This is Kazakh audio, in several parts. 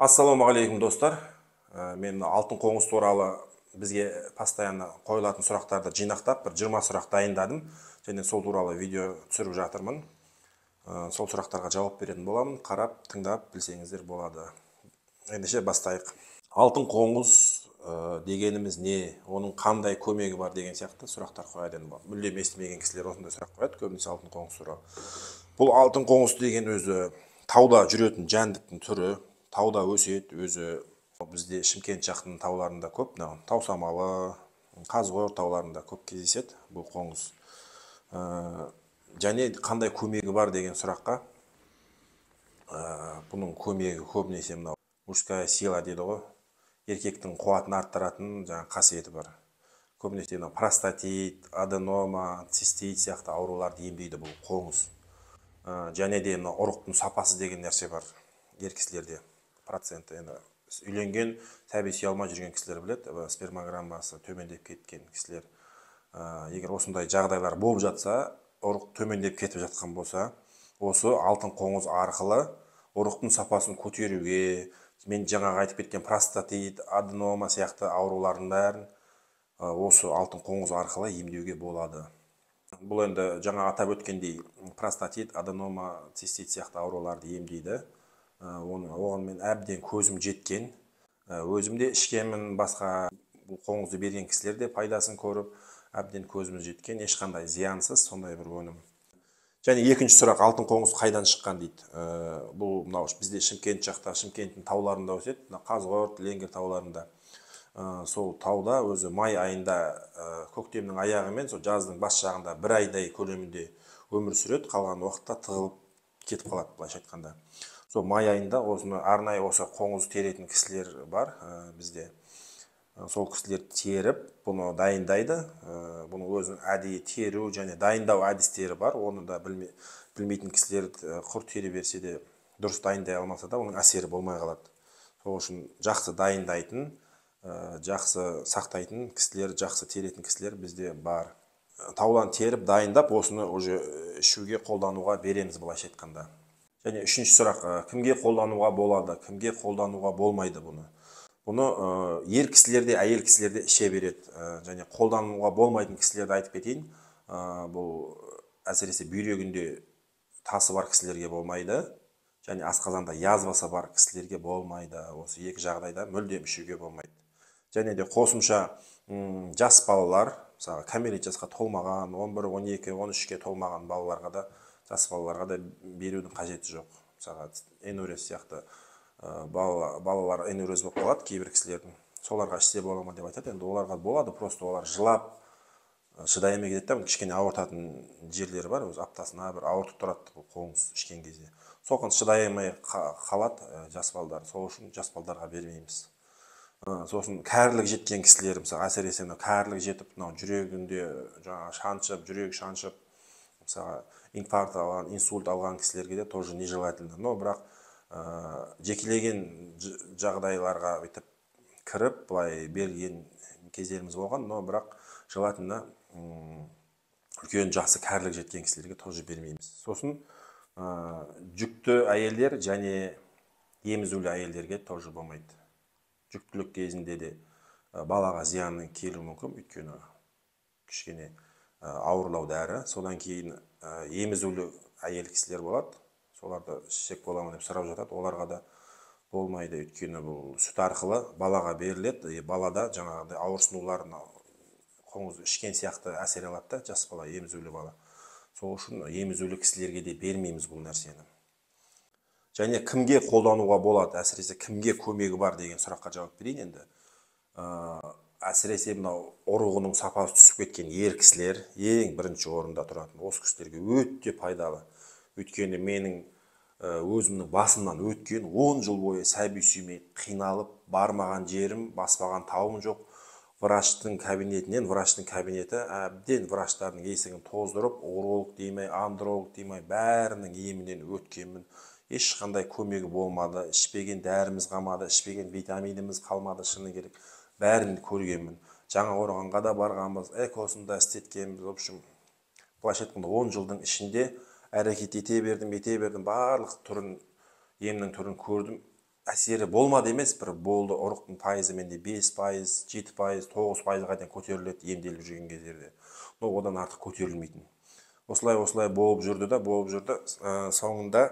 Ассалаумағалейкум достар. Мен алтын қоңыз туралы бізге постоянно қойылатын сұрақтарды жинақтап, бір 20 сұрақ дайындадым. Және сол туралы видео түсіріп жатырмын. Сол сұрақтарға жауап беретін боламын. Қарап, тыңдап білсеңіздер болады. Ендеше бастайық. Алтын қоңыз дегеніміз не? Оның қандай көмегі бар деген сияқты сұрақтар қояды. Мүлдем естімеген кісілер осындай сұрақ қояды, көбінесе алтын қоңыз туралы. Бұл алтын қоңыз деген өзі тауда жүретін жәндіктің түрі. Тауда өседі, өзі бізде Шымкент жақтың тауларында көп, тау самалы, Қазығұрт тауларында көп кездеседі бұл қоңыз. Және қандай көмегі бар деген сұраққа, бұның көмегі көбінесе мынау мужская сила дейді ғой, еркектің қуатын арттыратын жаңа қасиеті бар. Көбінесе простатит, аденома, цистит сияқты ауруларды емдейді бұл қоңыз. Және де ұрықтың сапасы деген нәрсе бар ер кісілерде. Проценті енді үйленген, сәби сүйе алмай жүрген кісілер біледі, спермограммасы төмендеп кеткен кісілер. Егер осындай жағдайлар болып жатса, ұрық төмендеп кетіп жатқан болса, осы алтын қоңыз арқылы ұрықтың сапасын көтеруге, мен жаңағы айтып кеткен простатит, аденома сияқты аурулардың бәрін осы алтын қоңыз арқылы емдеуге болады. Бұл енді жаңа атап өткендей простатит, аденома, цистит сияқты ауруларды емдейді. Оған мен әбден көзім жеткен. Өзім де ішкенмін, басқа бұл қоңызды берген кісілер де пайдасын көріп, әбден көзіміз жеткен, ешқандай зиянсыз сондай бір өнім. Және екінші сұрақ, алтын қоңыз қайдан шыққан дейді. Бұл мынау бізде Шымкент жақта, Шымкенттің тауларында өседі, Қазығұрт, Ленгер тауларында. Сол тауда өзі май айында көктемнің аяғымен сол жаздың бас жағында бір айдай көлемінде өмір сүреді, қалған уақытта тығылып кетіп қалады, былайша айтқанда. Сол май айында осыны арнайы осы қоңыз теретін кісілер бар бізде. Сол кісілер теріп, бұны дайындайды. Бұның өзінің әдейі теру және дайындау әдістері бар. Оны да білмейтін кісілер құр тере берсе де, дұрыс дайындай алмаса да, оның әсері болмай қалады. Сол үшін жақсы дайындайтын, жақсы сақтайтын кісілер, жақсы теретін кісілер бізде бар. Таудан теріп, дайындап, осыны уже ішуге қолдануға береміз, былайша айтқанда. Және үшінші сұрақ, кімге қолдануға болады, кімге қолдануға болмайды бұны? Бұны ер кісілерде, әйел кісілерде іше береді. Және қолдануға болмайтын кісілерді айтып кетейін. Бұл әсіресе бүйрегінде тасы бар кісілерге болмайды. Және асқазанда язвасы бар кісілерге болмайды. Осы екі жағдайда мүлдем ішуге болмайды. Және де қосымша жас балалар, мысалы кәмелет жасқа толмаған, 11, 12, 13-ке толмаған балаларға да, жас балаларға да берудің қажеті жоқ. Мысалы энурез сияқты балалар энурез болып қалады кейбір кісілердің. Соларға ішсе бола ма деп айтады. Енді оларға болады, просто олар жылап шыдай алмай кетеді, кішкене ауыртатын жерлері бар, өз аптасына бір ауыртып тұрады бұл қоңыз ішкен кезде. Соған шыдай алмай қалады жас балалар. Сол үшін жас балаларға бермейміз. Сосын кәрілік жеткен кісілер, мысалы әсіресе кәрілік жетіп, жүрегінде шаншып, жүрегі шаншып, мысалы инфаркт алған, инсульт алған кісілерге де тоже нежелательно. Но бірақ жекелеген жағдайларға өйтіп кіріп, былай берілген кездеріміз болған, но бірақ желательно үлкен жақсы кәрілік жеткен кісілерге тоже бермейміз. Сосын жүкті әйелдер және емізулі әйелдерге тоже болмайды. Жүктілік кезінде де балаға зияны келуі мүмкін, өйткені кішкене ауырлау дәрі. Содан кейін емізулі әйел кісілер болады. Соларды ішсек бола ма деп сұрап жатады. Оларға да болмайды, өйткені бұл сүт арқылы балаға беріледі. Балада жаңағыдай ауырсынулар қоңыз ішкен сияқты әсер алады да, жас бала, емізулі бала. Сол үшін емізулі кісілерге де бермейміз бұл нәрсені. Және кімге қолдануға болады, әсіресе кімге көмегі бар деген сұраққа жауап берейін енді. Әсіресе мынау ұрығының сапасы түсіп кеткен ер кісілер ең бірінші орында тұратын. Осы кісілерге өте пайдалы. Өйткені менің өзімнің басымнан өткен 10 жыл бойы сәби сүймей қиналып, бармаған жерім, баспаған тауым жоқ. Врачтың кабинетінен, врачтың кабинеті әбден врачтардың есігін тоздырып, уролог деймей, андролог деймей, бәрінің емінен өткенмін. Ешқандай көмегі болмады, ішпеген дәріміз қалмады, ішпеген витаминіміз қалмады, шыны керек. Бәрін көргенмін. Жаңа Қорғанға да барғанбыз, экосында істеткенбіз. В общем, былайша айтқанда 10 жылдың ішінде әрекет ете бердім, барлық түрін, емнің түрін көрдім. әсері болмады емес, бір болды. Ұрықтың пайызы менде 5%, 7%, 9%-ға дейін көтеріледі емделіп жүрген кездерде. Но одан артық көтерілмейтін. Осылай болып жүрді. Соңында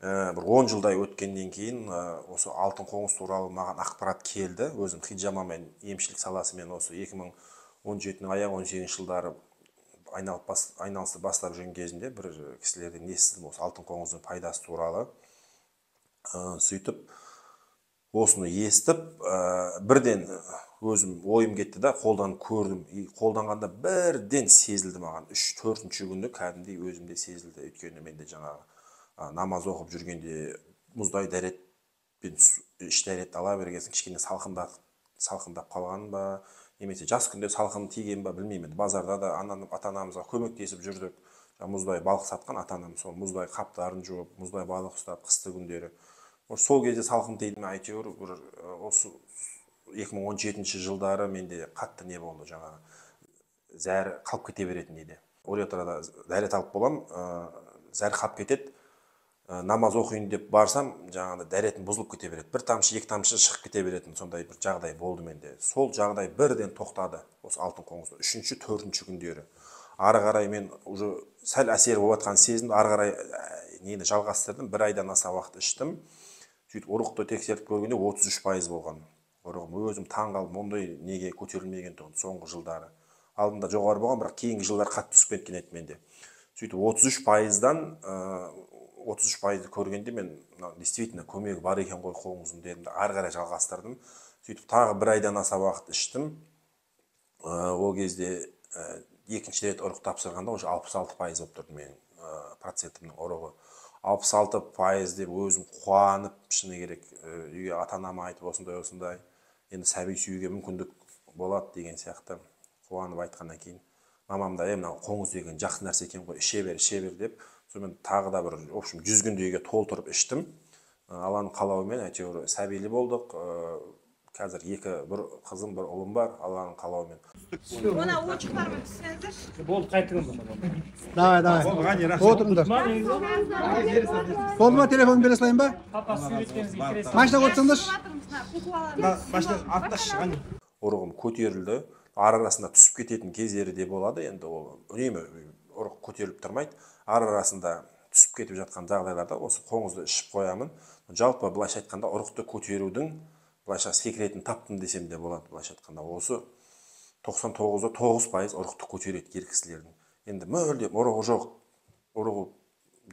бір 10 жылдай өткеннен кейін осы алтын қоңыз туралы маған ақпарат келді. Өзім хиджамамен емшілік саласымен осы 2017-нің аяғы 18 жылдары айналысып бастап жүрген кезінде бір кісілерден естідім осы алтын қоңыздың пайдасы туралы. Сөйтіп осыны естіп бірден өзім ойым кетті да, қолданып көрдім. Қолданғанда бірден сезілді маған. 3-4-ші күні кәдімгідей өзімде сезілді. Өйткені менде жаңағы намаз оқып жүргенде мұздай дәретпен іш дәрет ала бергенсің, кішкене салқындап қалған ба, немесе жас күнде салқын тиген ба білмеймін. Базарда да ата-анамызға көмектесіп жүрдік. Мұздай балық сатқан ата-анам сол мұздай қаптарын жуып, мұздай балық ұстап қысты күндері. Сол кезде салқын тиді ме, әйтеуір осы 2017 жылдары менде қатты не болды, жаңағы зәрі қалып кете беретін еді. Уретрада дәрет алып болам, зәрі қалып кетеді. Намаз оқиын деп барсам, жаңағыда дәретім бұзылып кете береді. Бір тамшы, екі тамшы шығып кете беретін, сондай бір жағдай болды менде. Сол жағдай бірден тоқтады осы алтын қоңыздың 3-4-ші күндері. Ары қарай мен уже сәл әсері болып жатқан сезімді, ары қарай нені жалғастырдым. 1 айдан аса уақыт іштім. Сөйтіп ұрықты тексеріп көргенде 33% болған. Ұрығым өзім таңғалып, ондай неге көтерілмеген тұғын соңғы жылдары. Алдында жоғары болған, бірақ кейінгі жылдар қатты түсіп кеткен еді менде. Сөйтіп 33%-дан 33%-ды көргенде мен действительно көмегі бар екен ғой қоңыздың дедім, ары қарай жалғастырдым. Сөйтіп тағы 1 айдан аса уақыт іштім. Ол кезде екінші рет ұрық тапсырғанда уже 66% болып тұрды менің процентімнің ұрығы. 66% деп өзім қуанып, шыны керек, үйге ата-анама айтып осындай, енді сәби сүюге мүмкіндік болады деген сияқты қуанып айтқаннан кейін, мамам да мынау қоңыз деген жақсы нәрсе екен ғой, іше бер деп, сонымен тағы да бір, в общем, 100 күндей үйге толтырып іштім. Алланың қалауымен әйтеуір сәбилі болдық. Қазір бір қызым, бір ұлым бар, Алланың қалауымен. Ona uçuklarımı түсіңіздер. Болды, қайтыңыз. Давай. Отырыңдар. Қолыма телефон бере салайын ба? Папа суреткенізге келесіз. Машинаға отырсаңдаршы. Артта шыған. Ұрығым көтерілді. Арасында түсіп кететін кездері де болады. Енді ол үнемі ұрық көтеріліп тұрмайды. Арасында түсіп кетіп жатқан жағдайларда осы қоңызды ішіп қоямын. Жалпы былайша айтқанда ұрықты көтерудің былайша секретін таптым десем де болады. Былайша айтқанда осы 99.9% ұрықты көтереді ер кісілердің. Енді мүлдем ұрығы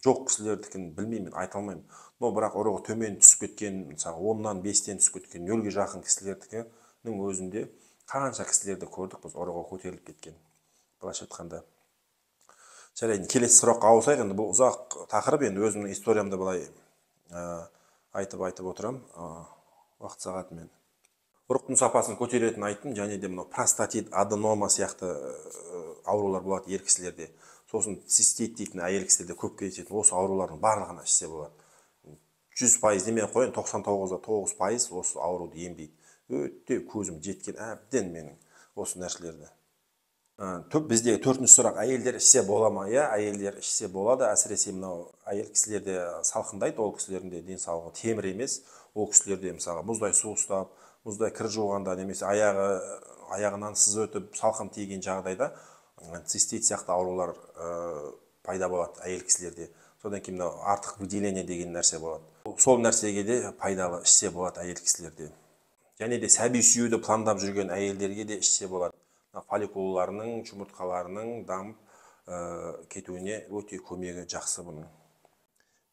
жоқ кісілердікін білмеймін, айта алмаймын. Но бірақ ұрығы төмен түсіп кеткен, мысалы 10-нан 5-тен түсіп кеткен, 0-ге жақын кісілердікінің өзінде қанша кісілерді көрдік біз ұрығы көтеріліп кеткен. Былайша айтқанда. Жарайды, келесі сұраққа ауысайық. Енді бұл ұзақ тақырып, енді өзімнің историямды былай айтып отырам уақыт сағатымен. Ұрықтың сапасын көтеретін айттым, және де мынау простатит, аденома сияқты аурулар болады ер кісілерде. Сосын цистит дейтін әйел кісілерде көп кездесетін осы аурулардың барлығына ішсе болады. 100% демей ақ қояйын, 99.9% осы ауруды емдейді. Өте көзім жеткен әбден менің осы нәрселерді. Біздегі 4-ші сұрақ, әйелдер ішсе бола ма? Әйелдер ішсе болады. Әсіресе мынау әйел кісілерде салқындайды, ол кісілерінде денсаулығы темір емес. Ол кісілерде мысалы мұздай су ұстап, мұздай кір жуғанда, немесе аяғынан сыз өтіп салқын тиген жағдайда цистит сияқты аурулар пайда болады әйел кісілерде. Содан кейін артық выделение деген нәрсе болады. Сол нәрсеге де пайдалы ішсе болады әйел кісілерде. Және де сәби сүюді пландап жүрген әйелдерге де ішсе болады. Фолликулаларының, жұмыртқаларының дамып кетуіне өте көмегі жақсы бұның.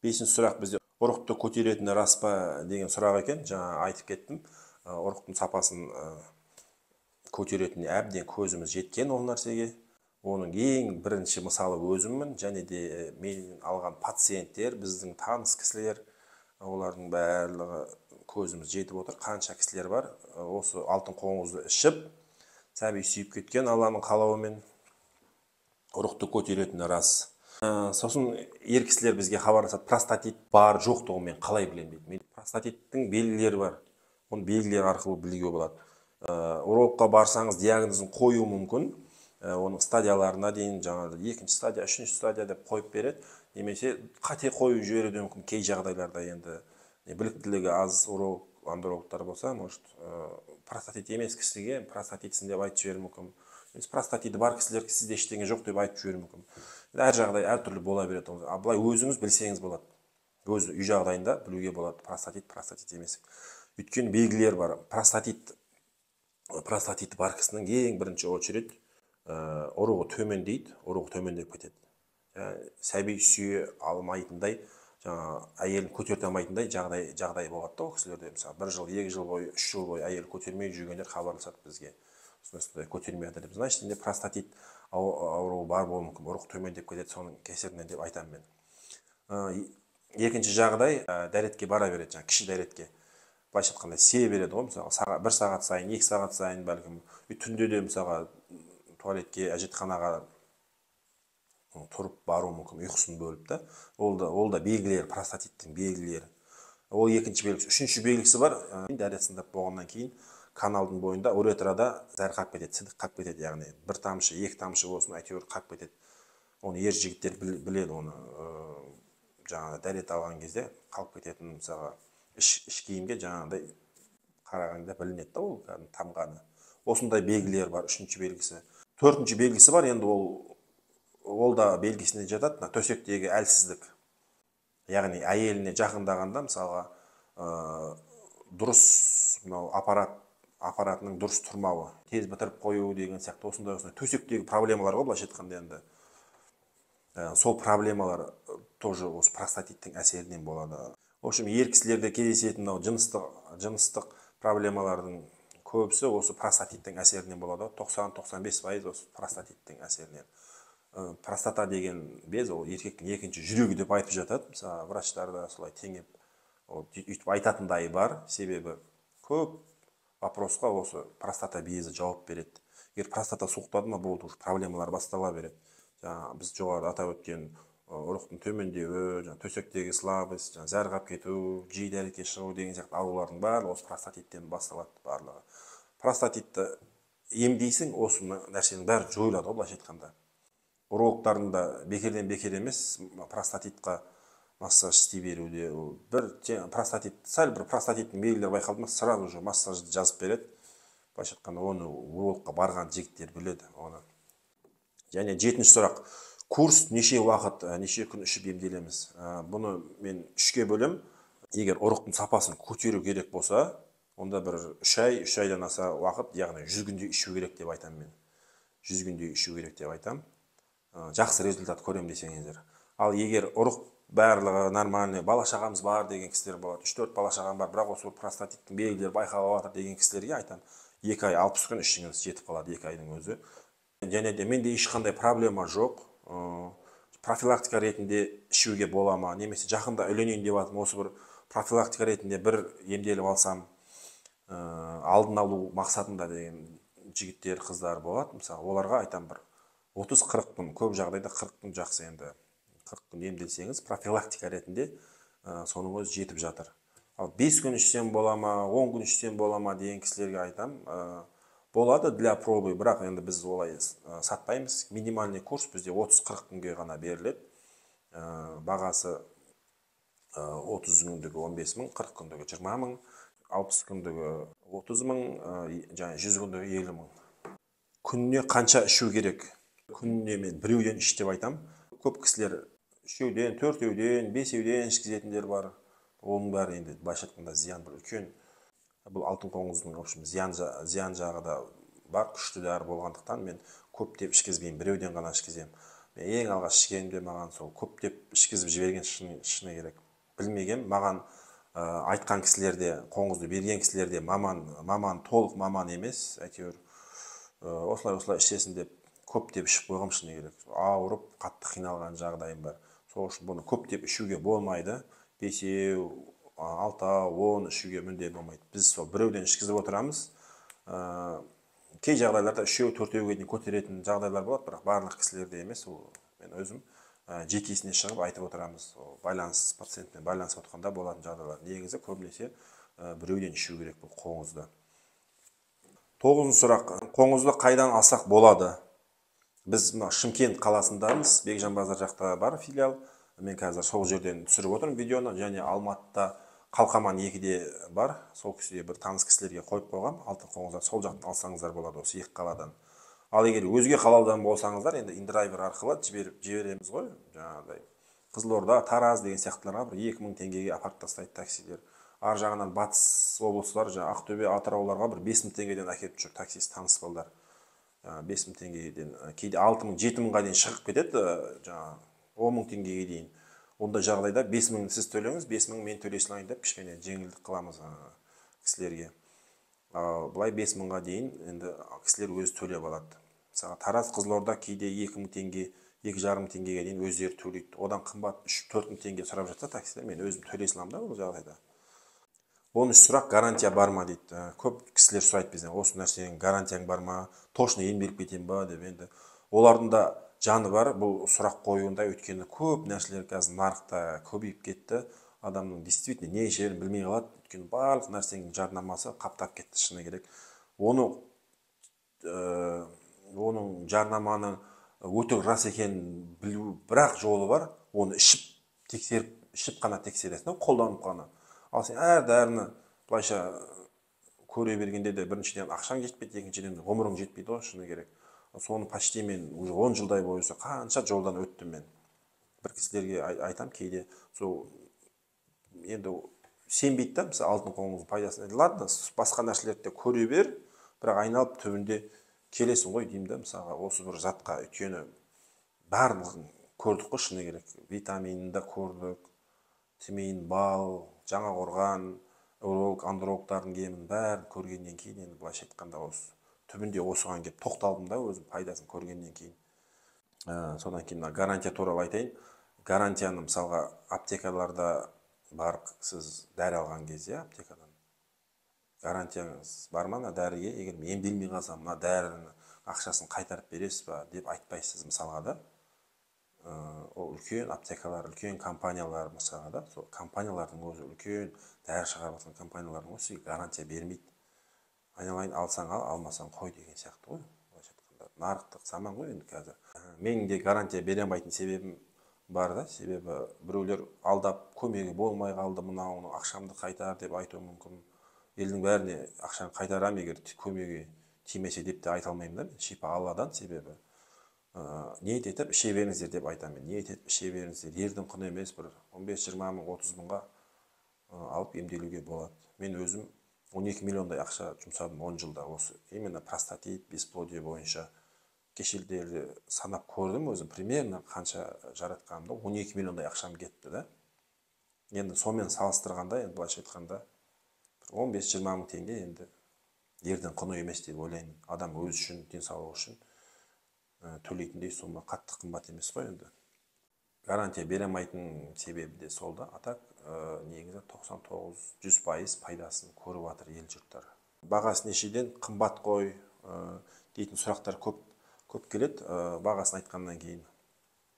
5-ші сұрақ бізде ұрықты көтеретіні рас па деген сұрақ екен. Жаңа айтып кеттім. Ұрықтың сапасын көтеретініне әбден көзіміз жеткен ол нәрсеге. Оның ең бірінші мысалы өзіммін, және де мен алған пациенттер, біздің таныс кісілер, олардың барлығы көзіміз жетіп отыр. Қанша кісілер бар осы алтын қоңызды ішіп, сәби сүйіп кеткен Алланың қалауымен ұрықты көтеретіні рас. Сосын ер кісілер бізге хабарласады, простатит бар жоқтығын мен қалай білемін дейді. Простатиттің белгілері бар. Оны белгілер арқылы білуге болады. Урологқа барсаңыз диагнозын қою мүмкін. Оның стадияларына дейін жаңағы 2-ші стадия, 3-ші стадия деп қойып береді. Немесе қате қойып жіберуі мүмкін кей жағдайларда енді біліктілігі аз андрологтар болса, может простатит емес кісіге простатитсің деп айтып жіберуі мүмкін. Простатиті бар кісілер сізде ештеңе жоқ деп айтып жіберуі мүмкін. Әр жағдай әртүрлі бола береді. Былай өзіңіз білсеңіз болады. Өз үй жағдайында білуге болады простатит емес. Өйткені белгілер бар. Простатиті бар кісінің ең бірінші очередь ұрығы төмендейді, ұрығы төмендеп кетеді. Сәби сүйе алмайтындай, әйелін көтерте алмайтындай жағдай болады да ол кісілерде. Мысалы 1 жыл, 2 жыл бойы, 3 жыл бойы әйел көтермей жүргендер хабарласады бізге. Сондай көтермей жатыр деп. Значит, енді простатит ауруы бар болуы мүмкін. Ұрық төмендеп кетеді соның кесірінен деп айтамын мен. Екінші жағдай дәретке бара береді, кіші дәретке. Былайша айтқанда сие береді ғой, мысалы 1 сағат сайын, 2 сағат сайын бәлкім. Түнде де мысалы туалетке, әжетханаға тұрып бару мүмкін, ұйқысын бөліп та. Ол да белгілер, простатиттің белгілері. Ол екінші белгісі. Үшінші белгісі бар. Дәрет сындап болғаннан кейін каналдың бойында уретрада зәр қап кетеді, сідік қап кетеді, яғни 1 тамшы, 2 тамшы болсын, әйтеуір қап кетеді. Оны ер жігіттер біледі, оны жаңағы дәрет алған кезде қалып кететін, мысалға іш киімге жаңағыдай қарағанда білінеді да, ол тамғаны. Осындай белгілер бар, үшінші белгісі. Төртінші белгісі бар, енді ол да белгісіне жатады, төсектегі әлсіздік. Яғни әйеліне жақындағанда, мысалға дұрыс аппаратының дұрыс тұрмауы, тез бітіріп қою деген сияқты осындай төсектегі проблемалар ғой, былайша айтқанда енді. Сол проблемалар тоже осы простатиттің әсерінен болады. В общем, ер кісілерде кездесетін жыныстық проблемалардың көбісі осы простатиттің әсерінен болады. 90-95% осы простатиттің әсерінен. Простата деген без, ол еркектің екінші жүрегі деп айтып жатады. Мысалы, врачтарда солай теңеп, өйтіп айтатындай бар. Себебі көп вопросқа осы простата безі жауап береді. Егер простата суықтады ма, болды, проблемалар бастала береді. Біз жоғарыда атап өткен ұрықтың төмендеуі, төсектегі слабость, зәр қап кету, жиі дәретке шығу деген сияқты аурулардың барлығы осы простатиттен басталады барлығы. Простатитті емдейсің, осы нәрсенің бәрі жойылады, былайша айтқанда. Урологтардың да бекерден бекер емес простатитқа массаж істей беруде. Сәл бір простатиттің белгілері байқалды ма, сразу же массажды жазып береді. Былайша айтқанда оны урологқа барған жігіттер біледі оны. Және 7-ші сұрақ. Курс неше уақыт, неше күн ішіп емделеміз? Бұны мен 3-ке бөлем. Егер ұрықтың сапасын көтеру керек болса, онда бір 3 айдан аса уақыт, яғни 100 күнде ішу керек деп айтам мен. 100 күнде ішу керек деп айтам. Жақсы результат көрем десеңіздер. Ал егер ұрық барлығы нормальный, бала-шағамыз бар деген кісілер болады. 3-4 бала-шағам бар, бірақ осы простатиттің белгілері байқалып жатыр деген кісілерге айтам. 2 ай 60 күн ішіңіз жетіп қалады, 2 айдың өзі. Және де менде ешқандай проблема жоқ. Профилактика ретінде ішуге бола ма, немесе жақында үйленейін деп жатырмын, осы бір профилактика ретінде бір емделіп алсам, алдын алу мақсатында деген жігіттер, қыздар болады. Мысалы, оларға айтам бір 30-40 күн, көп жағдайда 40 күн жақсы, енді 40 күн емделсеңіз, профилактика ретінде соның өзі жетіп жатыр. Ал 5 күн ішсем бола ма, 10 күн ішсем бола ма деген кісілерге айтам, болады для пробы, бірақ енді біз олай сатпаймыз. Минимальный курс бізде 30-40 күнге ғана беріледі. Бағасы 30 күндігі 15 мың, 40 күндігі 20 мың, 60 күндігі 30 мың, және 100 күндігі 50 мың. Күніне қанша ішу керек? Күніне мен 1-еуден іш деп айтам. Көп кісілер 3-еуден, 4-еуден, 5-еуден ішкізетіндер бар. Оның бәрі енді былайша айтқанда зиян бір үлкен. Бұл алтын қоңыздың зиян жағы да бар, күшті дәрі болғандықтан мен көп деп ішкізбеймін, 1-еуден ғана ішкіземін. Мен ең алғаш ішкенімде маған сол көп деп ішкізіп жіберген шыны керек. Білмеген, маған айтқан кісілерде, қоңызды берген кісілерде толық маман емес, әйтеуір осылай ішесін деп көп деп ішіп қойғам шыны керек. Ауырып, қатты қиналған жағдайым бар. Сол үшін бұны көп деп ішуге болмайды. 5-еу, 6-10 ішуге мүнде болмайды. Біз сол 1-еуден ішкізіп отырамыз. Кей жағдайларда 3-еу, 4-еуге дейін көтеретін жағдайлар болады, бірақ барлық кісілерде емес. Мен өзім жекесіне шығып айтып отырамыз. Пациентпен байланысып отқанда болатын жағдайлар. Негізі көбінесе 1-еуден ішу керек бұл қоңызды. 9-шы сұрақ. Қоңызды қайдан алсақ болады? Біз Шымкент қаласындамыз. Бекжан базар жақта бар филиал. Мен қазір сол жерден түсіріп отырмын видеоны, және Алматыда Қалқаман 2-де бар. Сол кісіге бір таныс кісілерге қойып қойғам. Алтын қоңыздар сол жақтан алсаңыздар болады осы екі қаладан. Ал егер өзге қаладан болсаңыздар, енді индрайвер арқылы жібереміз ғой. Жаңағыдай Қызылорда, Тараз деген сияқтыларға бір 2000 теңгеге апарып тастайды таксилер. Ар жағынан батыс облыстар, жаңа Ақтөбе, Атырауларға бір 5000 теңгеден әкеліп жүр таксист таныс балдар. 5000 теңгеден, кейде 6000, 7000-ға дейін шығып кетеді, жаңа 10000 теңгеге дейін. Ондай жағдайда 5000 сіз төлеңіз, 5000 мен төлей салайын деп кішкене жеңілдік қыламыз кісілерге. Былай 5000-ға дейін енді кісілер өзі төлеп алады. Мысалы Тараз, Қызылорда кейде 2000 теңге, 2,5 теңгеге дейін өздері төлейді. Одан қымбат 3-4 теңге сұрап жатса таксилер, мен өзім төлей саламын да бұл жағдайда. 13 сұрақ гарантия бар ма дейді. Көп кісілер сұрайды бізден, осы нәрсенің гарантияң бар ма, точно емделіп кетем ба деп. Енді олардың да жаны бар бұл сұрақ қоюында, өйткені көп нәрселер қазір нарықта көбейіп кетті. Адамның действительно не ішерін білмей қалады, өйткені барлық нәрсенің жарнамасы қаптап кетті шыны керек. Оның жарнаманың өтірік рас екенін білу бірақ жолы бар. Оны ішіп қана тексересің, қолданып қана. Ал сен әр дәріні былайша көре бергенде де біріншіден ақшаң жетпейді, екіншіден ғұмырың жетпейді ғой, шыны керек. Соны почти мен уже 10 жылдай бойы қанша жолдан өттім мен. Бір кісілерге айтам кейде, сол енді сенбейді да, мысалы алтын қоңыздың пайдасын. Ладно, басқа нәрселерді көре бер, бірақ айналып түбінде келесің ғой деймін да, мысалға осы бір затқа, өйткені барлығын көрдік қой шыны керек. Витаминін да көрдік, тимейін, бал, Жаңақорған, уролог, андрологтардың емін бәрін көргеннен кейін, енді былайша айтқанда осы түбінде осыған келіп тоқталдым да, өзім пайдасын көргеннен кейін. Содан кейін гарантия туралы айтайын. Гарантияны мысалға аптекаларда барып сіз дәрі алған кезде аптекадан гарантияңыз бар ма дәріге, егер мен емделмей қалсам мына дәрінің ақшасын қайтарып бересіз ба деп айтпайсыз мысалға да. Ол үлкен аптекалар, үлкен компаниялар мысалға да, сол компаниялардың өзі үлкен дәрі шығарып жатқан компаниялардың өзі гарантия бермейді. Айналайын, алсаң ал, алмасаң қой деген сияқты ғой. Нарықтық заман ғой енді қазір. Менің де гарантия бере алмайтын себебім бар да, себебі біреулер алдап көмегі болмай қалды, мынауның ақшамды қайтар деп айтуы мүмкін. Елдің бәріне ақшаны қайтарам егер көмегі тимесе деп те айта алмаймын да, мен шипа Алладан, себебі ниет етіп іше беріңіздер деп айтамын. Ниет етіп іше беріңіздер. Ердің құны емес, бір 15-20 мың, 30 мыңға алып емделуге болады. Мен өзім 12 миллиондай ақша жұмсадым 10 жылда осы. Именно простатит, бесплодие бойынша кешелдерді санап көрдім өзім. Примерно қанша жаратқанымда 12 миллиондай ақшам кетті да. Енді сонымен салыстырғанда, енді былайша айтқанда 15-20 мың теңге енді ердің құны емес деп ойлаймын. Адам өз үшін, денсаулығы үшін төлейтіндей сома қатты қымбат емес қой енді. Гарантия бере алмайтын себебі де сол да. Атак негізі 99-100% пайдасын көріп жатыр ел жұрттар. Бағасы нешеден қымбат қой дейтін сұрақтар көп келеді. Бағасын айтқаннан кейін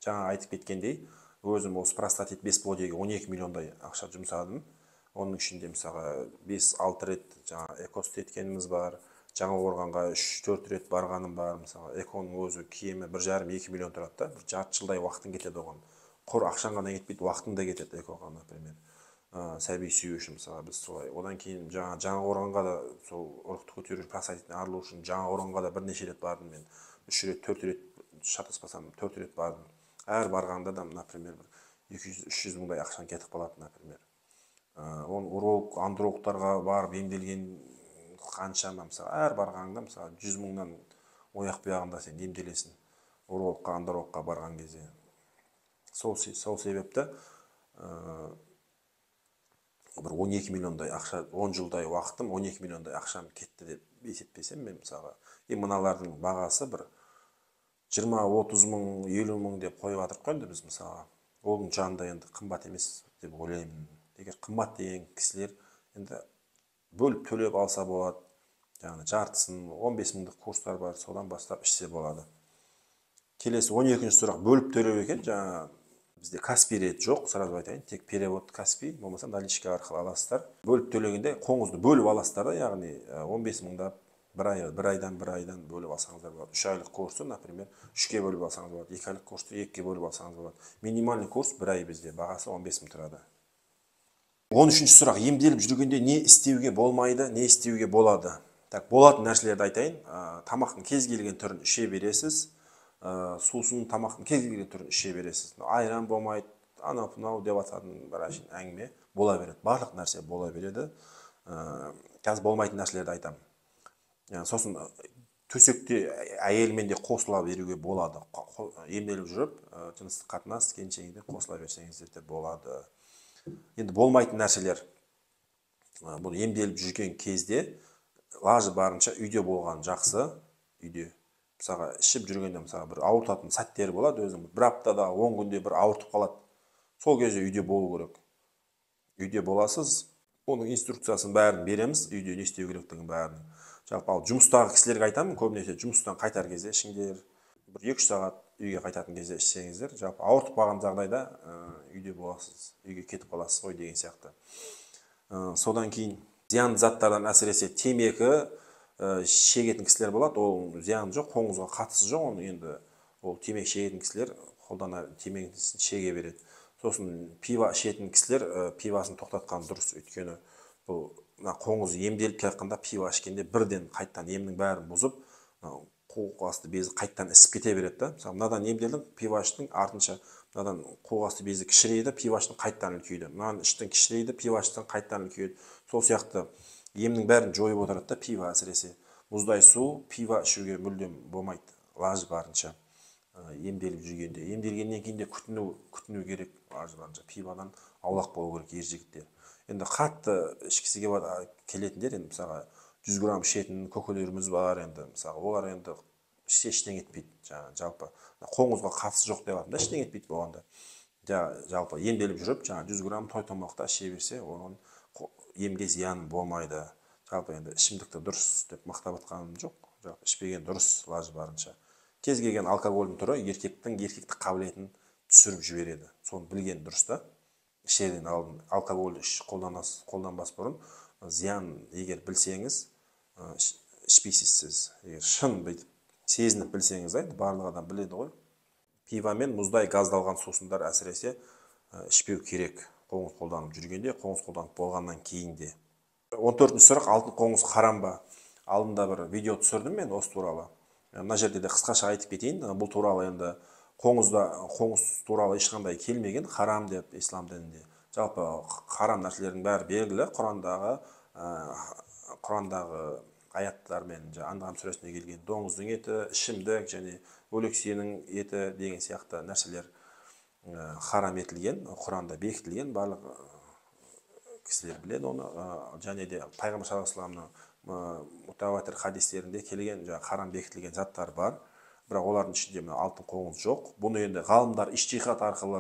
жаңа айтып кеткендей, өзім осы простатит бесплодиеге 12 миллиондай ақша жұмсадым. Оның ішінде мысалға 5-6 рет жаңа экост еткеніміз бар. Жаңақорғанға 3-4 рет барғаным бар. Мысалы эконың өзі кемі 1,5-2 миллион тұрады да. Бір жарты жылдай уақытын кетеді оған. Құр ақшаң ғана кетпейді, уақытын да кетеді экоға, например. Сәби сүю үшін мысалға біз солай. Одан кейін Жаңақорғанға да сол ұрықты көтеру простатиттен арылу үшін Жаңақорғанға да бірнеше рет бардым мен. 3 рет, 4 рет, шатаспасам 4 рет бардым. Әр барғанда да, например, 200-300 мыңдай ақшаң кетіп қалады, например. Уролог, андрологтарға барып емделген қаншама, мысалы, әр барғанда, мысалы, 100 мыңнан ояқ бұяғында сен емделесің. Урологқа, андрологқа барған кезде. Сол себепті бір 12 миллиондай ақша, 10 жылдай уақытым 12 миллиондай ақшам кетті деп есептесем мен, мысалға. Мыналардың бағасы бір 20-30 мың, 50 мың деп қойып жатырық қой енді біз, мысалға. Оның жанында енді қымбат емес деп ойлаймын. Егер қымбат деген кісілер енді бөліп төлеп алса болады. Яғни жартысын, 15 мыңдық курстар бар, содан бастап ішсе болады. Келесі 12-ші сұрақ бөліп төлеу екен. Жаңа бізде Каспий рет жоқ, сразу айтайын. Тек перевод Каспий, болмаса наличка арқылы аласыздар. Бөліп төлегенде қоңызды бөліп аласыздар да, яғни 15 мыңда бір айдан бөліп алсаңыздар болады. 3 айлық курсты, например, 3-ке бөліп алсаңыз болады. 2 айлық курсты 2-ке бөліп алсаңыз болады. Минимальный курс 1 ай бізде, бағасы 15 мың тұрады. 13-ші сұрақ, емделіп жүргенде не істеуге болмайды, не істеуге болады? Так, болатын нәрселерді айтайын. Тамақтың кез келген түрін іше бересіз. Сусын тамақтың кез келген түрін іше бересіз. Айран болмайды, анау деп ататын бір әңгіме бола береді. Барлық нәрсе бола береді. Қазір болмайтын нәрселерді айтамын. Сосын төсекте әйелмен де қосыла беруге болады. Емделіп жүріп, жыныстық қатынас келіншегіне қосыла берсеңіздер де болады. Енді болмайтын нәрселер, бұл емделіп жүрген кезде лажы барынша үйде болған жақсы. Үйде мысалға ішіп жүргенде мысалға бір ауыртатын сәттері болады, өзің бір аптада 10 күнде бір ауыртып қалады. Сол кезде үйде болу керек. Үйде боласыз, оның инструкциясын бәрін береміз, үйде не істеу керектігін бәрін. Жалпы ал жұмыстағы кісілерге айтамын, көбінесе жұмыстан қайтар кезде ішіңдер, бір 2-3 сағат үйге қайтатын кезде ішсеңіздер, жалпы ауыртып қалған жағдайда үйде боласыз, үйге кетіп қаласыз ғой деген сияқты. Содан кейін зиянды заттардан әсіресе темекі шегетін кісілер болады, ол зияны жоқ, қоңызға қатысы жоқ, оны енді ол темекі шегетін кісілер қолдана темекісін шеге береді. Сосын пива ішетін кісілер пивасын тоқтатқан дұрыс, өйткені бұл қоңыз емделіп келатқанда пива ішкенде бірден қайттан емнің бәрін бұзып, қуық асты безі қайттан ісіп кете береді. Мысалы, мынадан емделдің, пива іштің, артынша мынадан қуық асты безі кішірейді, пива іштің қайттан үлкейді. Мынадан іштің кішірейді, пива іштің қайттан үлкейді. Сол сияқты емнің бәрін жойып отырады да пива, әсіресе мұздай су, пива ішуге мүлдем болмайды, лажы барынша. Емделіп жүргенде, емделгеннен кейін де күтіну керек, лажы барынша пивадан аулақ болу керек ер жігіттер. Енді қатты ішкісі келетіндер, енді мысалға 100 грамм ішетін көкелеріміз бар, енді мысалға олар енді ештеңе етпейді, жалпы қоңызға қатысы жоқ деп жатыр да, ештеңе етпейді болғанда. Жалпы емделіп жүріп, 100 грамм той-томалақта іше берсе, оның емге зияны болмайды. Жалпы енді ішімдікті дұрыс деп мақтап жатқаным жоқ, жалпы ішпеген дұрыс, лажы барынша. Кез келген алкогольдің түрі еркектік қабілетін түсіріп жібереді. Соны білген дұрыс та. Ішерден алдын алкогольді қолданбас бұрын зиян егер білсеңіз, ішпейсіз сіз. Егер шын бүйтіп сезініп білсеңіз, барлық адам біледі ғой. Пива мен мұздай газдалған сусындар әсіресе ішпеу керек. Қоңыз қолданып жүргенде, қоңыз қолданып болғаннан кейін де. 14-ші сұрақ, алтын қоңыз харам ба? Алдында бір видео түсірдім мен осы туралы. Мына жерде де қысқаша айтып кетейін. Бұл туралы енді қоңыз туралы ешқандай келмеген, харам деп ислам дінінде. Жалпы харам нәрселердің бәрі белгілі. Құрандағы аяттармен, Анғам сүресіне келген доңыздың еті, ішімдік және өлексенің еті деген сияқты нәрселер харам етілген, Құранда бекітілген, барлық кісілер біледі оны. Және де Пайғамбар саллаллаху алейхи вассаламның мутаватир хадистерінде келген харам бекітілген заттар бар. Бірақ олардың ішінде алтын қоңыз жоқ. Бұны енді ғалымдар иштихат арқылы,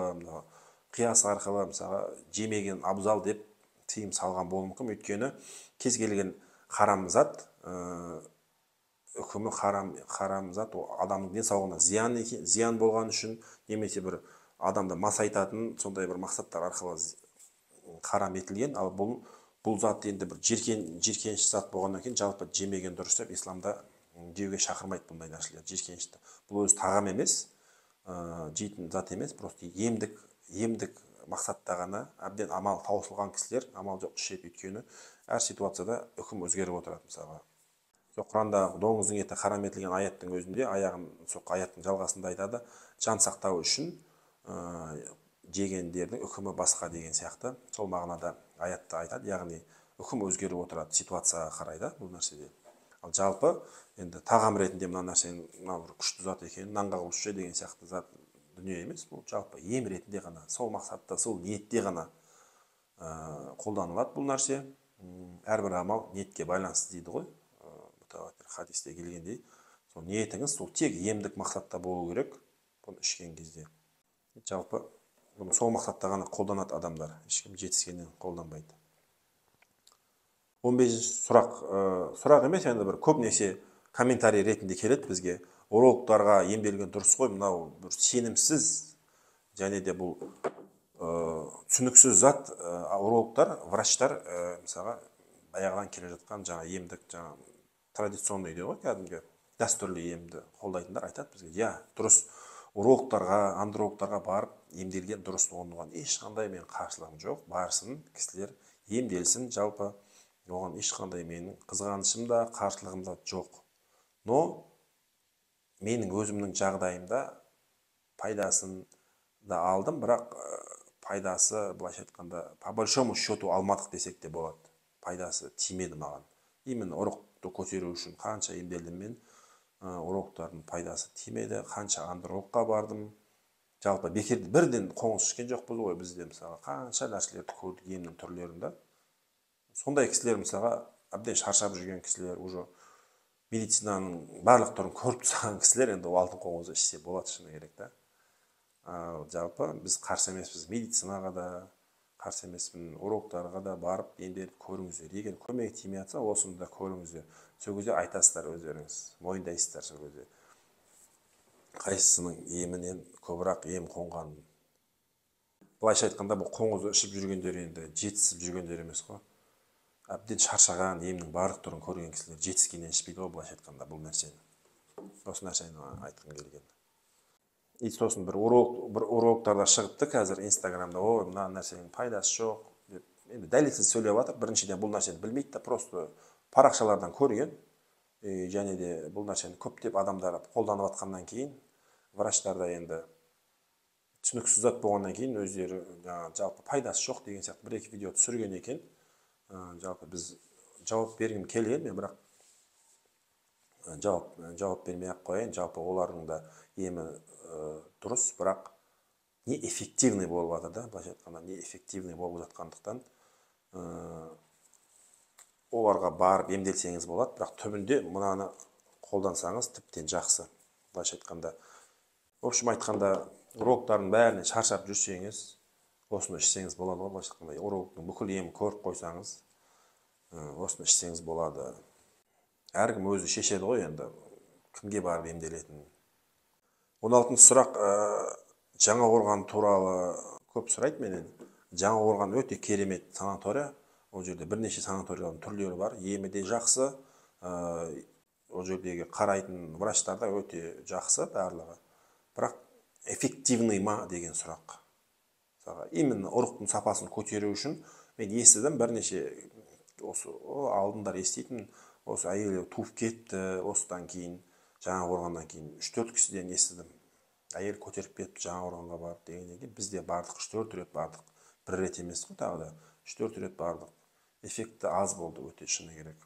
қияс арқылы мысалы жемеген абзал деп тыйым салған болуы мүмкін. Өйткені кез келген харам зат, үкімі харам зат адамның денсаулығына зиян болған үшін, немесе бір адамды масайтатын сондай бір мақсаттар арқылы харам етілген. Ал бұл зат енді бір жиіркенішті зат болғаннан кейін жалпы жемеген дұрыс деп исламда жеуге шақырмайды бұндай нәрселер, жиіркенішті. Бұл өзі тағам емес, жейтін зат емес, просто емдік мақсатта ғана әбден амал таусылған кісілер амал жоқ ішеді, өйткені әр ситуацияда үкім өзгеріп отырады. Мысалға Құранда доңыздың еті харам етілген аяттың өзінде аяттың жалғасында айтады, жан сақтау үшін жегендердің үкімі басқа деген сияқты. Сол мағынада аятта айтады, яғни үкім өзгеріп отырады ситуацияға қарай да бұл нәрседе. Ал жалпы енді тағам ретінде мына нәрсенің бір күшті зат екенін нанға қосшы деген сияқты зат дүние емес, бұл жалпы ем ретінде ғана, сол мақсатта, сол ниетте ғана қолданылады бұл нәрсе. Әрбір амал ниетке байланысты дейді ғой, хадисте келгендей. Сол ниетіңіз сол тек емдік мақсатта болу керек, бұны ішкен кезде. Жалпы бұны сол мақсатта ғана қолданады адамдар, ешкім жетіскеннен қолданбайды. 15 сұрақ емес, енді бір көбінесе комментарий ретінде келеді бізге. Урологтарға емделген дұрыс қой, мынау бір сенімсіз және де бұл түсініксіз зат. Урологтар, врачтар мысалға баяғыдан келе жатқан емдік, традиционный дейді ғой, кәдімгі дәстүрлі емді қолдайтындар айтады бізге. Дұрыс, урологтарға, андрологтарға барып емделген дұрыс, оған ешқандай мен қарсылығым жоқ. Барсын кісілер емделсін, жалпы оған ешқандай менің қызғанышым да қарсылығым да жоқ. Но менің өзімнің жағдайымда пайдасын да алдым, бірақ пайдасы, былайша айтқанда, по большому счету алмадық десек те болады. Пайдасы тимеді маған. Именно ұрықты көтеру үшін қанша емделдім мен, ұрықтардың пайдасы тимеді. Қанша андрологқа бардым. Жалпы бекер бірден қоңыз ішкен жоқпыз ғой бізде. Мысалы, қанша нәрселерді көрдік емнің түрлерінде. Сондай кісілер, мысалға, әбден шаршап жүрген кісілер, уже медицинаның барлық түрін көріп тұрған кісілер енді алтын қоңызды ішсе болады, шыны керек та. Жалпы біз қарсы емеспіз, медицинаға да қарсы емеспін, урологтарға да барып емделіп көріңіздер. Егер көмегі тимей жатса, осыны да көріңіздер. Сол кезде айтасыздар өздеріңіз, мойындайсыздар сол кезде. Қайсысының емінен көбірек ем қонғанын. Былайша айтқанда, бұл қоңызды ішіп жүргендер енді жетісіп жүргендер емес қой. Әбден шаршаған, емнің барлық түрін көрген кісілер жетіскеннен ішпейді ғой, былайша айтқанда бұл нәрсені. Осы нәрсені айтқым келген. И сосын бір урологтарда шығыпты қазір Инстаграмда, мына нәрсенің пайдасы жоқ деп. Енді дәлелсіз сөйлеп жатыр. Біріншіден бұл нәрсені білмейді да, просто парақшалардан көрген. Және де бұл нәрсені көптеп адамдар қолданып жатқаннан кейін, врачтарда енді түсініксіз зат болғаннан кейін өздері жалпы пайдасы жоқ деген сияқты бір-екі видео түсірген екен. Жалпы біз жауап бергім келген, мен бірақ жауап бермей-ақ қояйын. Жалпы олардың да емі дұрыс, бірақ не эффективный болып жатыр да, былайша айтқанда, не эффективный болып жатқандықтан оларға барып емделсеңіз болады, бірақ түбінде мынаны қолдансаңыз тіптен жақсы. Былайша айтқанда, в общем айтқанда, урологтардың бәріне шаршап жүрсеңіз, осыны ішсеңіз болады ғой, былайша айтқанда, урологтың бүкіл емін көріп қойсаңыз, осыны ішсеңіз болады. Әркім өзі шешеді ғой енді, кімге барып емделетінін. 16-шы сұрақ, Жаңақорған туралы көп сұрайды менен. Жаңақорған өте керемет санатория. Ол жерде бірнеше санаториялардың түрлері бар. Емі де жақсы. Ол жердегі қарайтын врачтар да өте жақсы барлығы. Бірақ эффективный ма деген сұрақ. Именно ұрықтың сапасын көтеру үшін мен естідім бірнеше, осы алдындар еститін, осы әйелі туып кетті, осыдан кейін Жаңақорғаннан кейін 3-4 кісіден естідім. Әйел көтеріп кетті, Жаңақорғанға барып дегеннен кейін бізде бардық, 3-4 рет бардық. Бір рет емес қой тағы да. 3-4 рет бардық. Эффекті аз болды, өте шыны керек.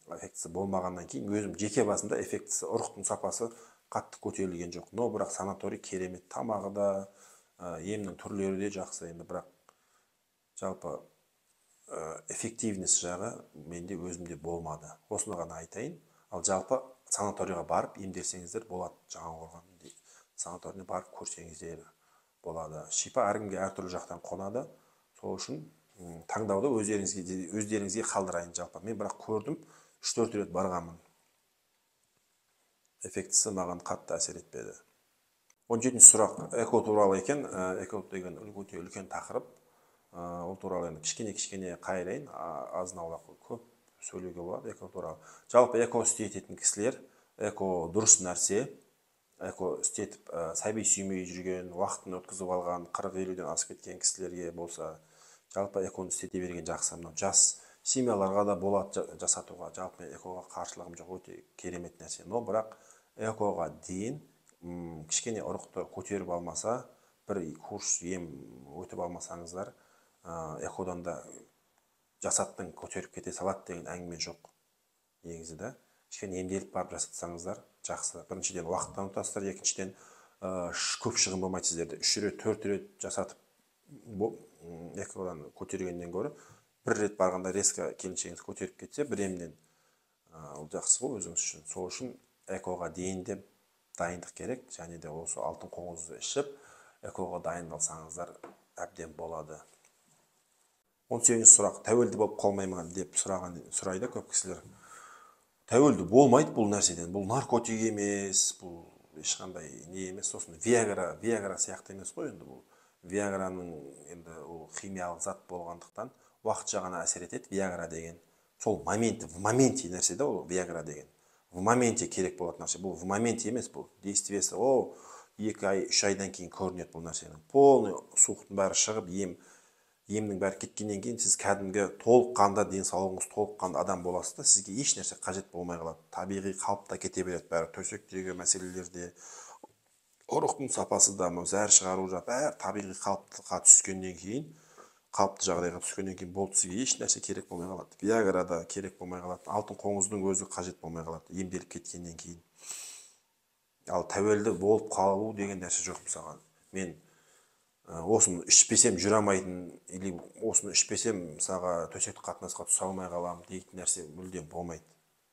Эффектісі болмағаннан кейін өзім жеке басымда эффектісі, ұрықтың сапасы қатты көтерілген жоқ. Но бірақ санаторий керемет, тамағы да, емнің түрлері де жақсы, енді бірақ жалпы эффективнес жағы менде өзімде болмады. Осыны ғана айтайын. Ал жалпы санаторияға барып емделсеңіздер болады. Жаңақорған санаторияға барып көрсеңіздер болады. Шипа әркімге әртүрлі жақтан қонады. Сол үшін таңдауды өздеріңізге қалдырайын жалпы. Мен бірақ көрдім, 3-4 рет барғанмын. Эффектісі маған қатты әсер етпеді. 17-ші сұрақ эко туралы екен. Эко деген өте үлкен тақырып. Ол туралы енді кішкене қайырайын, азын-аулақ көп сөйлеуге болады эко туралы. Жалпы эко істететін кісілер, эко дұрыс нәрсе. Эко істетіп, сәби сүймей жүрген, уақытын өткізіп алған, 40-50-ден асып кеткен кісілерге болса, жалпы эконы істете берген жақсы. Жас семьяларға да болады жасатуға. Жалпы экоға қарсылығым жоқ, өте керемет нәрсе. Но бірақ экоға дейін кішкене ұрықты көтеріп алмаса, бір курс ем өтіп алмасаңыздар, экодан да жасаттың көтеріп кете салады деген әңгіме жоқ. Негізі да кішкене емделіп барып жасатсаңыздар жақсы. Біріншіден уақыттан ұтасыздар, екіншіден көп шығын болмайды сіздерде. 3 рет, 4 рет жасатып экодан көтергеннен гөрі бір рет барғанда резко келіншегіңіз көтеріп кетсе, бір емнен ол жақсы ғой өзіңіз үшін. Сол үшін экоға дейін де дайындық керек, және де осы алтын қоңызды ішіп экоға дайындалсаңыздар әбден болады. 18-ші сұрақ, тәуелді болып қалмай ма деп сұрайды көп кісілер. Тәуелді болмайды бұл нәрседен. Бұл наркотик емес, бұл ешқандай не емес. Сосын Viagra сияқты емес қой енді бұл. Viagraның енді ол химиялық зат болғандықтан уақытша ғана әсер етеді Viagra деген. Сол в моменте нәрседе ол Viagra деген. В моменте керек болатын нәрсе. Бұл в моменте емес, бұл действиесі. 2 ай 3 айдан кейін көрінеді бұл нәрсенің. Полный суықтың бәрі шығып, емнің бәрі кеткеннен кейін сіз кәдімгі толыққанды денсаулығыңыз толыққанды адам боласыз да, сізге еш нәрсе қажет болмай қалады. Табиғи қалыпта кете береді бәрі. Төсектегі мәселелерде, ұрықтың сапасы да, зәр шығару жақ, бәрі табиғи қалыпқа түскеннен кейін, қалыпты жағдайға түскеннен кейін болды, сізге еш нәрсе керек болмай қалады. Виагра да керек болмай қалады. Алтын қоңыздың өзі қажет болмай қалады, емделіп кеткеннен кейін. Ал тәуелді болып қалу деген нәрсе жоқ мысалға. Мен осыны ішпесем жүре алмайтын, или осыны ішпесем мысалға төсектік қатынасқа түсе алмай қалам дейтін нәрсе мүлдем болмайды.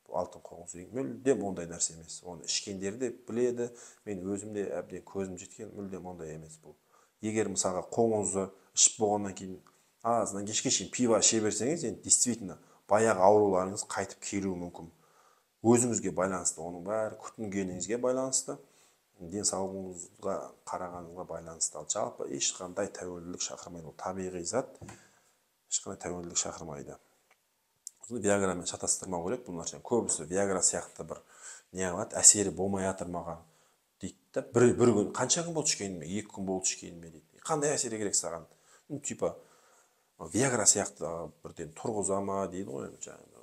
Алтын қоңыз деген мүлдем ондай нәрсе емес. Оны ішкендер де біледі, мен өзім де әбден көзім жеткен, мүлдем ондай емес бұл. Егер мысалға қоңызды ішіп болғаннан кейін азынан кешке шейін пиво іше берсеңіз, енді действительно баяғы ауруларыңыз қайтып келуі мүмкін. Өзіңізге байланысты, оның бәрі күтінгеніңізге байланысты, денсаулығыңызға қарағаныңызға байланысты. Ал жалпы ешқандай тәуелділік шақырмайды. Ол табиғи зат, ешқандай тәуелділік шақырмайды. Виаграмен шатастырмау керек бұл нәрсені. Көбісі виагра сияқты бір не қылады, әсері болмай жатыр маған дейді да. Бір күн қанша күн болды ішкеніме, 2 күн болды ішкеніме дейді. Қандай әсері керек саған? Типа виагра сияқты бірден тұрғыза ма дейді ғой.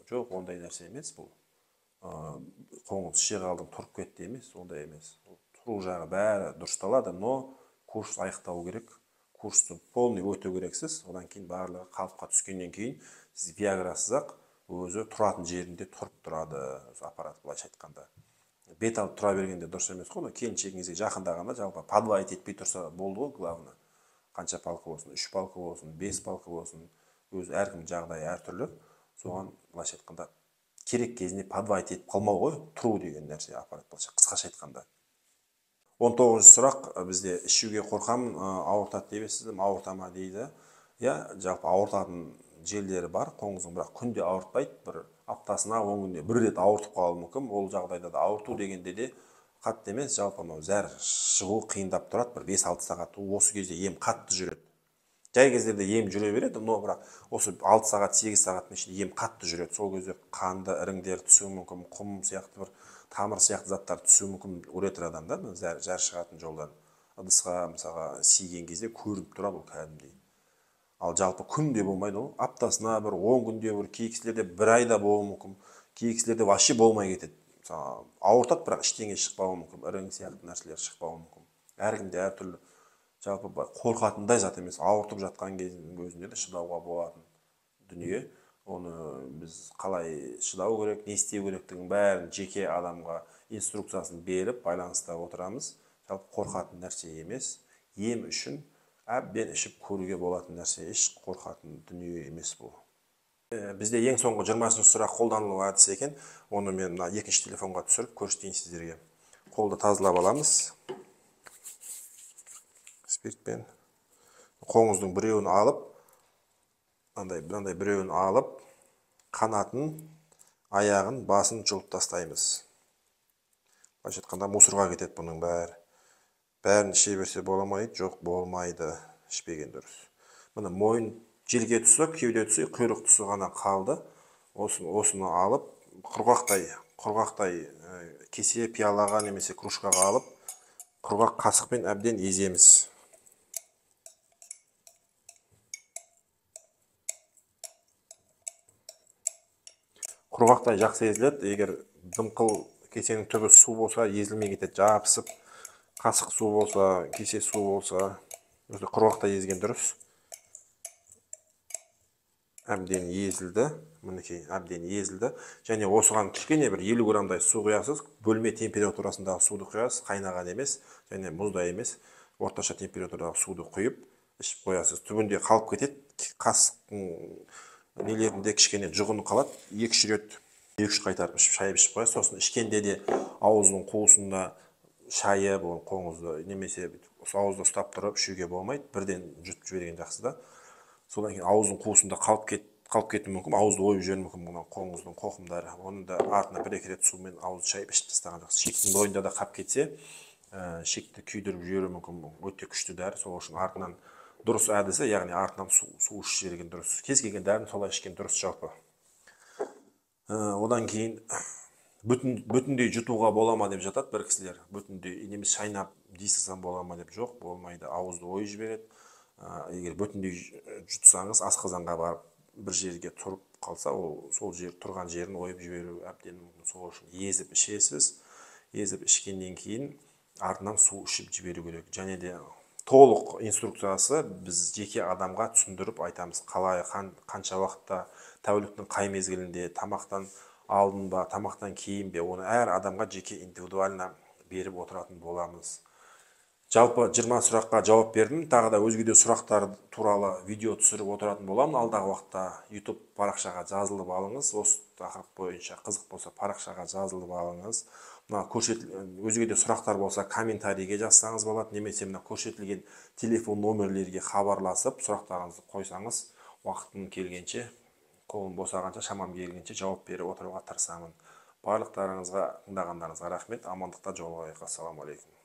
Жоқ, ондай нәрсе емес бұл. Қоңыз іше қалдым, тұрып кетті емес, ондай емес. Тұру жағы бәрі дұрысталады, но курс аяқталу керек. Курсты полный өту керексіз. Одан кейін барлығы қалыпқа түскеннен кейін сіз виаграсыз-ақ өзі тұратын жерінде тұрып тұрады, аппарат былайша айтқанда. Бет алып тұра бергенде дұрыс емес қой, келіншегіңізге жақындағанда жалпы подвайт етпей тұрса болды ғой, главное. Қанша палка болсын, 3 палка болсын, 5 палка болсын, өз әркім жағдайы әртүрлі. Соған былайша айтқанда керек кезінде подвайт етіп қалмау ғой, тұру деген нәрсе аппарат былайша қысқаша айтқанда. 19 сұрақ, бізде ішуге қорқамын, ауыртады дейбесіз, ауыртама дейді. Жалпы ауыртатын жерлері бар, қоңыздың, бірақ күнде ауыртпайды, бір аптасына 10 күнде бір рет ауыртып қалуы мүмкін. Ол жағдайда да ауырту дегенде де қатты емес, жалпы зәр шығу қиындап тұрады, бір 5-6 сағат. Осы кезде ем қатты жүреді. Жай кездерде ем жүре береді, но бірақ осы 6 сағат, 8 сағат ішінде ем қатты жүреді. Сол кезде қанды іріңдер түсуі мүмкін, құм сияқты бір тамыр сияқты заттар түсуі мүмкін уретр адамда, зәр шығатын жолдан. Ыдысқа мысалға сиген кезде көрініп тұрады ол кәдімгідей. Ал жалпы күнде болмайды ол. Аптасына бір 10 күнде, бір кей кісілерде 1 айда болуы мүмкін. Кей кісілерде вообще болмай кетеді. Ауыртады, бірақ ештеңе шықпауы мүмкін, ірің сияқты нәрселер шықпауы мүмкін. Әркімде әртүрлі. Жалпы қорқатындай зат емес, ауыртып жатқан кездің өзінде де шыдауға болатын дүние. Оны біз қалай шыдау керек, не істеу керектігін бәрін жеке адамға инструкциясын беріп байланыста отырамыз. Жалпы қорқатын нәрсе емес. Ем үшін әбден ішіп көруге болатын нәрсе, еш қорқатын дүние емес бұл. Бізде ең соңғы 20-шы сұрақ қолданылу әдісі екен. Оны мен екінші телефонға түсіріп көрсетейін сіздерге. Қолды тазалап аламыз. Спиртпен. Қоңыздың біреуін алып, мынандай біреуін алып, қанатын, аяғын, басын жұлып тастаймыз. Былайша айтқанда мусорға кетеді бұның бәрі. Бәрін іше берсе боламайды, жоқ болмайды, ішпеген дұрыс. Мына мойын желге тұсы, кеуде тұсы, құйрық тұсы ғана қалды. Осыны алып, құрғақтай кесе пиалаға немесе кружкаға алып, құрғақ қасықпен әбден еземіз. Құрғақтай жақсы езіледі. Егер дымқыл кесенің түбі су болса, езілмей кетеді, жабысып. Қасық су болса, кесе су болса, құрғақтай езген дұрыс. Әбден езілді. Мінекей, әбден езілді. Және осыған кішкене бір 50 грамдай су құясыз. Бөлме температурасындағы суды құясыз, қайнаған емес, және мұздай емес. Орташа температурадағы суды құйып, ішіп қоясыз. Түбінде қалып кетеді. Қасықтың нелерінде кішкене жұғыны қалады. 2-3 рет 2-3 қайтарып шайып ішіп қоясыз. Сосын ішкенде де ауыздың қуысында шайып, қоңызды немесе ауызда ұстап тұрып ішуге болмайды. Бірден жұтып жіберген жақсы да. Содан кейін ауыздың қуысында қалып кетуі мүмкін, ауызды ойып жіберуі мүмкін қоңыздың қоқымдары. Оны да артына 1-2 рет сумен ауызды шайып ішіп тастаған жақсы. Шектің бойында да қалып кетсе, шекті күйдіріп жіберуі мүмкін, өте күшті дәрі. Сол үшін артынан дұрыс әдісі, яғни артынан су ішіп жіберген дұрыс. Кез келген дәріні солай ішкен дұрыс жалпы. Одан кейін бүтіндей жұтуға бола ма деп жатады бір кісілер. Бүтіндей немесе шайнап дейсізсам бола ма деп, жоқ, болмайды. Ауызды ойып жібереді. Егер бүтіндей жұтсаңыз асқазанға барып бір жерге тұрып қалса, ол сол жер тұрған жерін ойып жіберу әбден мүмкін. Сол үшін езіп ішесіз. Езіп ішкеннен кейін артынан су ішіп жіберу керек. Және де толық инструкциясы біз жеке адамға түсіндіріп айтамыз. Қалай, қанша уақытта, тәуліктің қай мезгілінде, тамақтан алдын ба, тамақтан кейін бе, оны әр адамға жеке индивидуально беріп отыратын боламыз. Жалпы 20 сұраққа жауап бердім. Тағы да өзге де сұрақтар туралы видео түсіріп отыратын боламын. Алдағы уақытта YouTube парақшаға жазылып алыңыз. Осы тақырып бойынша қызық болса парақшаға жазылып алыңыз. Өзге де сұрақтар болса комментарийге жазсаңыз болады, немесе мына көрсетілген телефон номерлерге хабарласып сұрақтарыңызды қойсаңыз, уақытым келгенше, қолым босағанша, шамам келгенше жауап беріп отыруға тырысамын. Барлықтарыңызға, тыңдағандарыңызға рахмет. Амандықта жолығайық. Ассаламу алейкум.